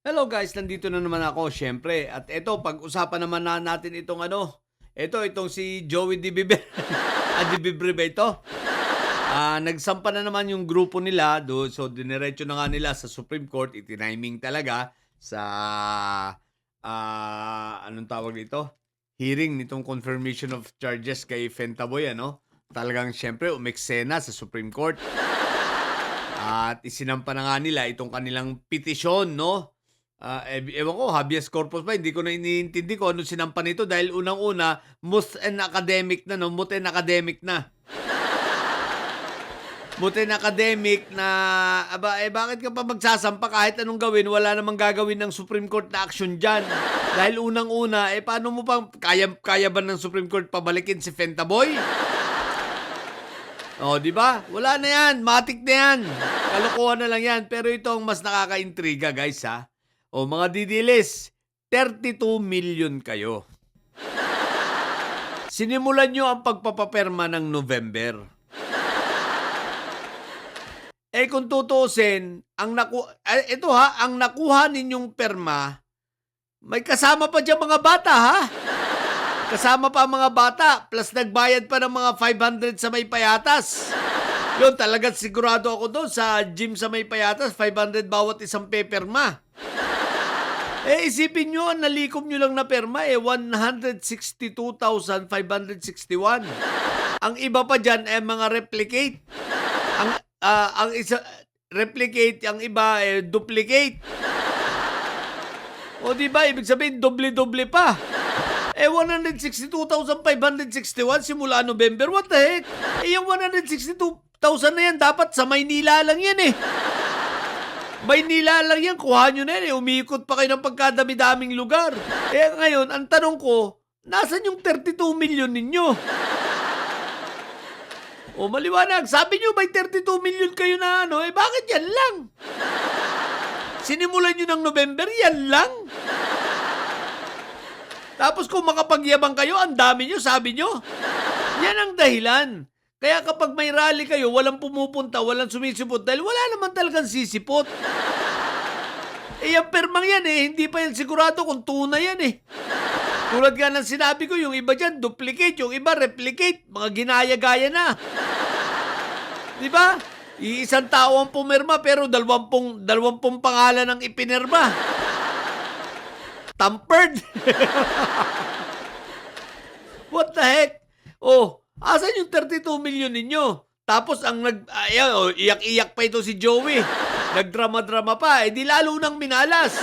Hello guys, nandito na naman ako syempre. At eto, pag-usapan naman natin itong itong si Joey Di Viver. Di Viver ba ito? Nagsampa na naman yung grupo nila do, so diniretso na nga nila sa Supreme Court, itiniming talaga sa anong tawag dito? Hearing nitong confirmation of charges kay Fentaboy, ano? Talagang syempre umeksena sa Supreme Court. At isinampa na nga nila itong kanilang petisyon, no? Ewan ko, habeas corpus pa, hindi ko na iniintindi kung ano sinampa nito dahil unang-una, most and academic na, no? Moot and academic na. Moot and academic na, bakit ka pa magsasampa kahit anong gawin, wala namang gagawin ng Supreme Court na action dyan. Dahil unang-una, paano mo pa, kaya ba ng Supreme Court pabalikin si Fentaboy? Di ba? Wala na yan. Matik na yan. Kalokohan na lang yan. Pero ito ang mas nakakaintriga, guys, ha? Mga didilis, 32 million kayo. Sinimulan nyo ang pagpapaperma ng November. Kung tutuusin, ang nakuha ninyong perma, may kasama pa dyan mga bata, ha? Kasama pa ang mga bata, plus nagbayad pa ng mga 500 sa may payatas. Yun, talagang sigurado ako doon sa gym sa may payatas, 500 bawat isang peperma. Isipin nyo, ang nalikom nyo lang na perma, 162,561. Ang iba pa dyan, mga replicate. Ang isa, replicate, ang iba, duplicate. Di ba, ibig sabihin, doble-doble pa. 162,561 simula November. What the heck? Yung 162,000 na yan, dapat sa Maynila lang yan eh. Maynila lang yan, kuha nyo na yan eh. Umiikot pa kayo ng pagkadami-daming lugar. Ngayon, ang tanong ko, nasan yung 32 million ninyo? Maliwanag. Sabi nyo, may 32 million kayo na bakit yan lang? Sinimulan nyo ng November, yan lang? Tapos kung makapagyabang kayo, ang dami nyo, sabi nyo. Yan ang dahilan. Kaya kapag may rally kayo, walang pumupunta, walang sumisipot, dahil wala naman talagang sisipot. Yung permang yan hindi pa yan sigurado kung tunay yan Tulad nga ng sinabi ko, yung iba dyan, duplicate, yung iba, replicate, mga ginaya-gaya na. Diba? Iisang tao ang pumirma, pero 20 pangalan ang ipinirma. Tampered. What the heck? Asan yung 32 million ninyo? Tapos ang iyak-iyak pa ito si Joey. Nagdrama-drama pa. Di lalo nang minalas.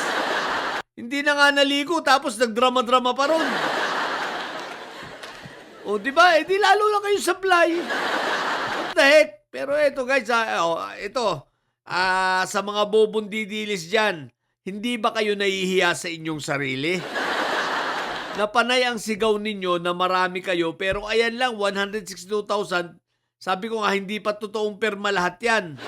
Hindi na nga naligo tapos nagdrama-drama pa ron. Di ba? Di lalo lang kayo supply. What the heck? Pero ito guys, sa mga bobong didilis dyan, hindi ba kayo nahihiya sa inyong sarili? Napanay ang sigaw ninyo na marami kayo, pero ayan lang, 162,000. Sabi ko nga, hindi pa totoong perma lahat yan.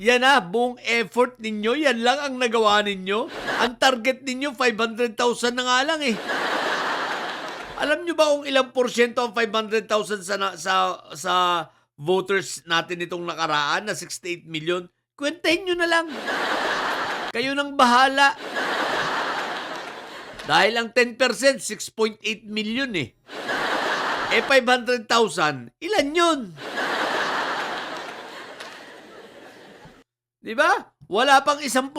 Yan buong effort ninyo, yan lang ang nagawa ninyo. Ang target ninyo, 500,000 na nga lang Alam nyo ba kung ilang porsyento ang 500,000 sa voters natin itong nakaraan na 68 million? Kwentahin nyo na lang. Kayo nang bahala. Dahil ang 10%, 6.8 million 500,000, ilan yun? Diba? Wala pang 1%.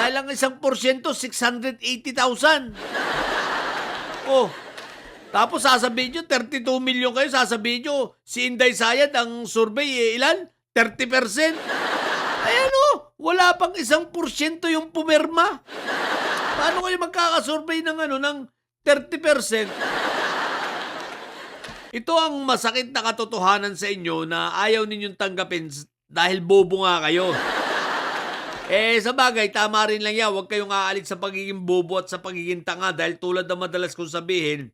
Dahil ang 1%, 680,000. Tapos sasabihin nyo, 32 million kayo, sasabihin nyo, si Inday Sayad, ang survey, ilan? 30%. Ayan wala pang 1% yung pumirma. Paano kayo magkakasurvey ng 30%? Ito ang masakit na katotohanan sa inyo na ayaw ninyong tanggapin dahil bobo nga kayo. Sa bagay, tama rin lang yan. Huwag kayong aalit sa pagiging bobo at sa pagiging tanga dahil tulad na madalas kong sabihin,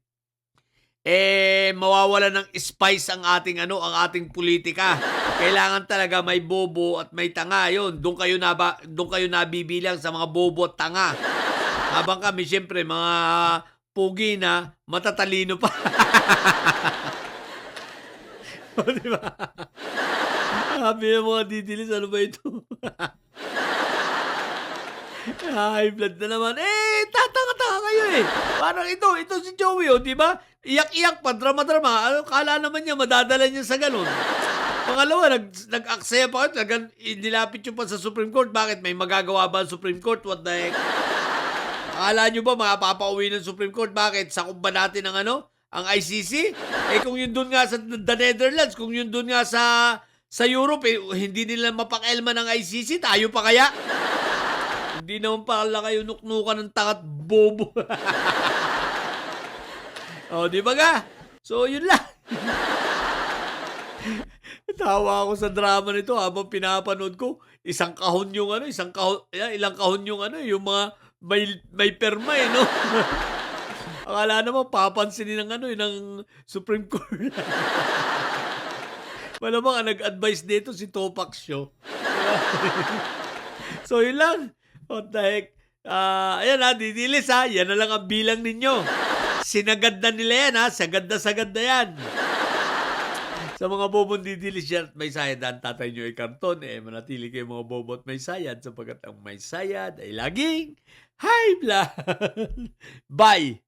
mawawala ng spice ang ating politika. Kailangan talaga may bobo at may tanga. Yun, doon kayo nabibilang sa mga bobo at tanga. Habang kami, siyempre, mga pugi na matatalino pa. Diba? Sabi ng mga didilis, ano ba ito? High blood na naman. Eh, tatanga-tanga kayo, eh. Parang ito si Joey, oh, 'di ba? Iyak-iyak pa, drama-drama. Ano, akala naman niya madadala niya sa gano'n. Pangalawa, nag-aksaya pa kayo, nilapit niyo pa sa Supreme Court. Bakit, may magagawa ba ang Supreme Court? What the heck? Akala niyo ba mapapauwi ng Supreme Court? Bakit, sakop ba natin ang ano, ang ICC? Eh, kung yun dun nga sa the Netherlands, kung yun dun nga sa Europe, eh, hindi nila mapakialaman ng ICC, tayo pa kaya? Hindi naman pala kayo nuknukan ng tangat bobo. Oh, di ba nga? So, yun lang. Tawa ako sa drama nito habang pinapanood ko. Isang kahon yung ano, ilang kahon yung ano, yung mga may perma, eh, no? Akala naman papansinin ng ano, ng Supreme Court. Malamang ang nag-advise dito si Tupac Show. So, yun lang. What the heck? Ayan ha, didilis ha. Yan na lang ang bilang ninyo. Sinagad na nila yan ha. Sagad na yan. Sa mga bobong didilis yan at may sayad ang tatay nyo ay karton, eh manatili kayo mga bobo at may sayad sapagkat ang may sayad ay laging high blood. Bye!